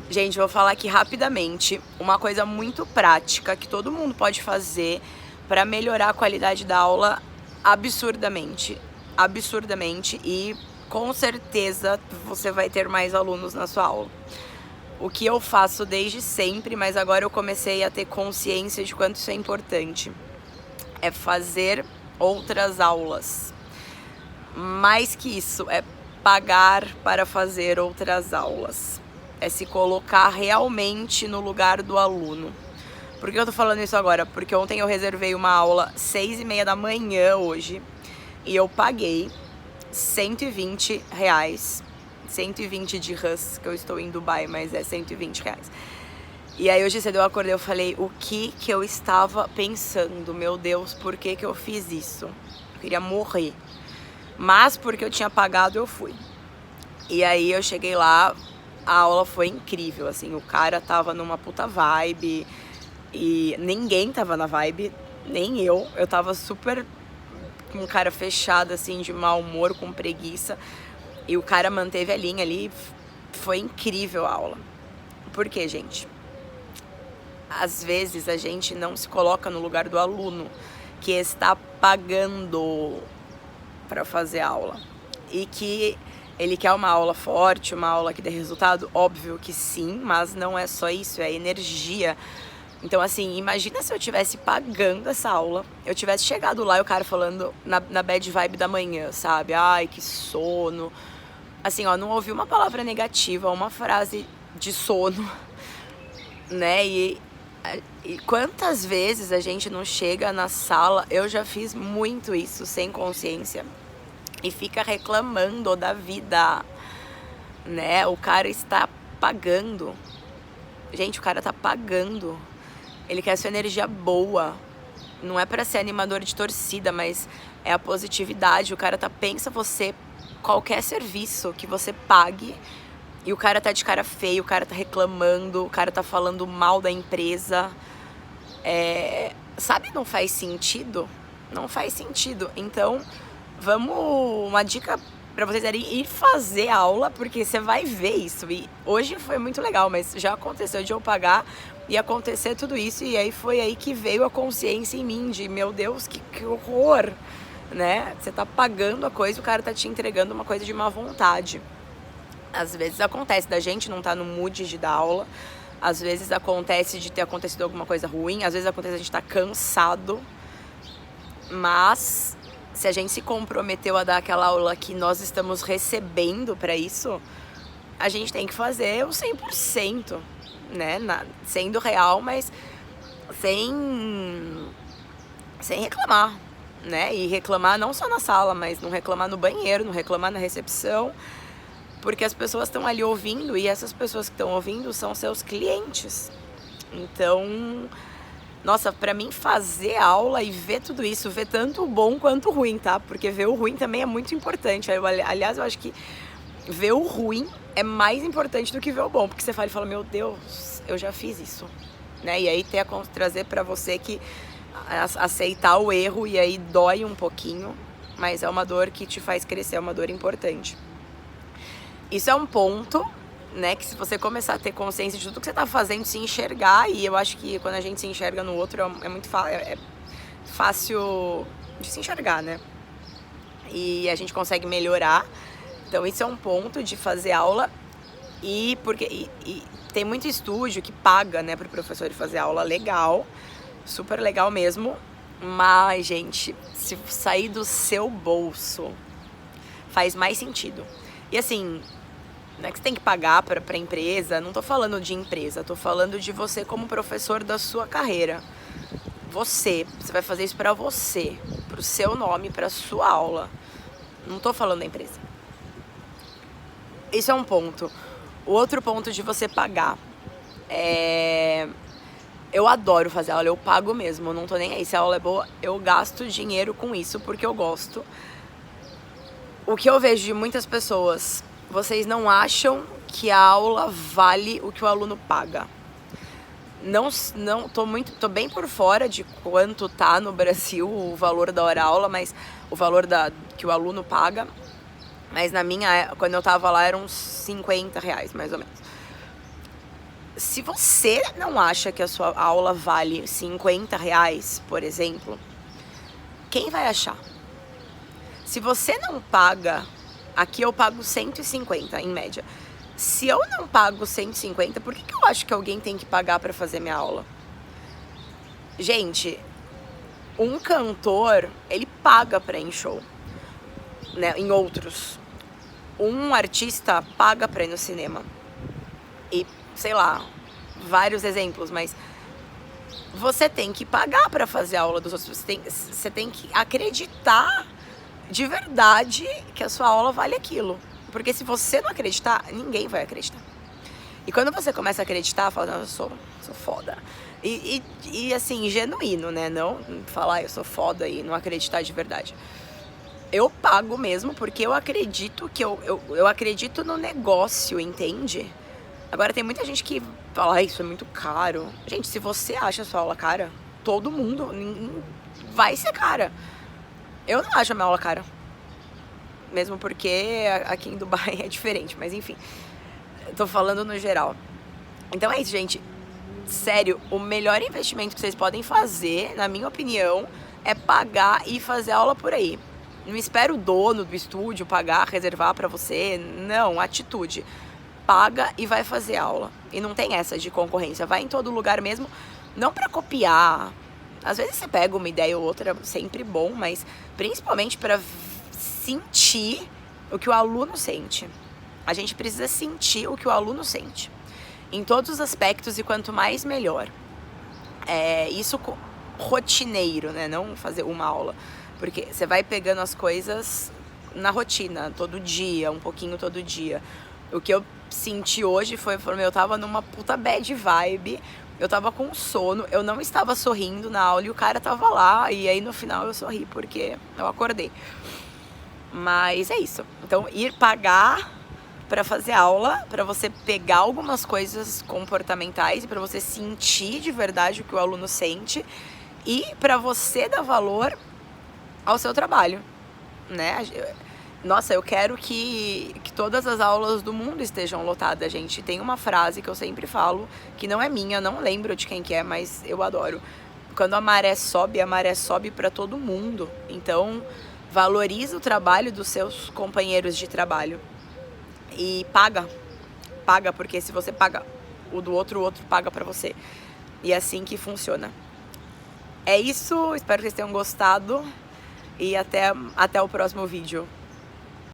Gente, vou falar aqui rapidamente uma coisa muito prática que todo mundo pode fazer para melhorar a qualidade da aula absurdamente, absurdamente, e com certeza você vai ter mais alunos na sua aula. O que eu faço desde sempre, mas agora eu comecei a ter consciência de quanto isso é importante, é fazer outras aulas. Mais que isso, é pagar para fazer outras aulas. É se colocar realmente no lugar do aluno. Por que eu tô falando isso agora? Porque ontem eu reservei uma aula 6h30 da manhã hoje e eu paguei R$120. 120 dirhams, que eu estou em Dubai, mas é R$120. E aí hoje cedo eu acordei, eu falei, o que eu estava pensando? Meu Deus, por que eu fiz isso? Eu queria morrer. Mas porque eu tinha pagado, eu fui. E aí eu cheguei lá, a aula foi incrível, assim, o cara tava numa puta vibe e ninguém tava na vibe, nem eu. Eu tava super com cara fechada, assim, de mau humor, com preguiça. E o cara manteve a linha ali, foi incrível a aula. Por quê, gente? Às vezes a gente não se coloca no lugar do aluno que está pagando para fazer aula e que ele quer uma aula forte, uma aula que dê resultado. Óbvio que sim, mas não é só isso, é energia. Então assim, imagina se eu tivesse pagando essa aula, eu tivesse chegado lá e o cara falando na bad vibe da manhã, sabe? Ai, que sono. Assim, ó, não ouvi uma palavra negativa, uma frase de sono, né? E quantas vezes a gente não chega na sala, eu já fiz muito isso sem consciência, e fica reclamando da vida, né? O cara está pagando. Gente, o cara tá pagando. Ele quer sua energia boa. Não é pra ser animador de torcida, mas é a positividade. O cara pensa você, qualquer serviço que você pague, e o cara tá de cara feia, o cara tá reclamando, o cara tá falando mal da empresa. Sabe, não faz sentido? Não faz sentido. Então, uma dica pra vocês é ir fazer aula, porque você vai ver isso. E hoje foi muito legal, mas já aconteceu de eu pagar e acontecer tudo isso, e aí foi aí que veio a consciência em mim de, meu Deus, que horror, né? Você tá pagando a coisa, o cara tá te entregando uma coisa de má vontade. Às vezes acontece da gente não tá no mood de dar aula, às vezes acontece de ter acontecido alguma coisa ruim, às vezes acontece de a gente tá cansado, mas se a gente se comprometeu a dar aquela aula que nós estamos recebendo pra isso, a gente tem que fazer o 100%, né? Sendo real, mas sem reclamar, né? E reclamar não só na sala, mas não reclamar no banheiro, não reclamar na recepção, porque as pessoas estão ali ouvindo, e essas pessoas que estão ouvindo são seus clientes. Então, nossa, pra mim fazer aula e ver tudo isso, ver tanto o bom quanto o ruim, tá? Porque ver o ruim também é muito importante. Aliás, eu acho que ver o ruim é mais importante do que ver o bom, porque você fala, meu Deus, eu já fiz isso, né? E aí trazer pra você que aceitar o erro, e aí dói um pouquinho, mas é uma dor que te faz crescer, é uma dor importante. Isso é um ponto, né, que se você começar a ter consciência de tudo que você tá fazendo, se enxergar, e eu acho que quando a gente se enxerga no outro é muito fácil de se enxergar, né? E a gente consegue melhorar. Então isso é um ponto de fazer aula, e tem muito estúdio que paga, né, pro professor fazer aula, legal, super legal mesmo, mas, gente, se sair do seu bolso, faz mais sentido. E assim, não é que você tem que pagar pra empresa, não tô falando de empresa, tô falando de você como professor da sua carreira. Você vai fazer isso pra você, pro seu nome, pra sua aula. Não tô falando da empresa. Isso é um ponto. O outro ponto de você pagar eu adoro fazer aula, eu pago mesmo, eu não tô nem aí. Se a aula é boa, eu gasto dinheiro com isso porque eu gosto. O que eu vejo de muitas pessoas, vocês não acham que a aula vale o que o aluno paga. Não tô bem por fora de quanto tá no Brasil o valor da hora-aula, mas o valor que o aluno paga. Mas quando eu tava lá, eram uns R$50, mais ou menos. se você não acha que a sua aula vale R$50, por exemplo, quem vai achar? Se você não paga, aqui eu pago 150 em média. Se eu não pago 150, por que eu acho que alguém tem que pagar para fazer minha aula? Gente, um cantor, ele paga pra ir em show, né, em outros. Um artista paga pra ir no cinema. E, sei lá, vários exemplos, mas você tem que pagar pra fazer a aula dos outros. Você tem que acreditar de verdade que a sua aula vale aquilo. Porque se você não acreditar, ninguém vai acreditar. E quando você começa a acreditar, fala, não, eu sou foda. E assim, genuíno, né? Não falar eu sou foda e não acreditar de verdade. Eu pago mesmo porque eu acredito que eu acredito no negócio, entende? Agora tem muita gente que fala, isso é muito caro. Gente, se você acha a sua aula cara, todo mundo vai ser cara. Eu não acho a minha aula cara. Mesmo porque aqui em Dubai é diferente, mas enfim. Tô falando no geral. Então é isso, gente. Sério, o melhor investimento que vocês podem fazer, na minha opinião, é pagar e fazer aula por aí. Não espera o dono do estúdio pagar, reservar pra você. Não, atitude. Paga e vai fazer aula. E não tem essa de concorrência. Vai em todo lugar mesmo, não pra copiar. Às vezes você pega uma ideia ou outra, sempre bom, mas principalmente pra sentir o que o aluno sente. A gente precisa sentir o que o aluno sente. Em todos os aspectos, e quanto mais, melhor. Isso rotineiro, né? Não fazer uma aula. Porque você vai pegando as coisas na rotina, todo dia, um pouquinho todo dia. O que eu senti hoje foi eu tava numa puta bad vibe, eu tava com sono, eu não estava sorrindo na aula e o cara tava lá. E aí no final eu sorri porque eu acordei. Mas é isso. Então, ir pagar para fazer aula, para você pegar algumas coisas comportamentais e para você sentir de verdade o que o aluno sente e para você dar valor ao seu trabalho, né? Nossa, eu quero que todas as aulas do mundo estejam lotadas, gente. Tem uma frase que eu sempre falo, que não é minha, não lembro de quem que é, mas eu adoro. Quando a maré sobe para todo mundo. Então, valoriza o trabalho dos seus companheiros de trabalho. E paga, porque se você paga o do outro, o outro paga pra você. E é assim que funciona. É isso, espero que vocês tenham gostado e até o próximo vídeo.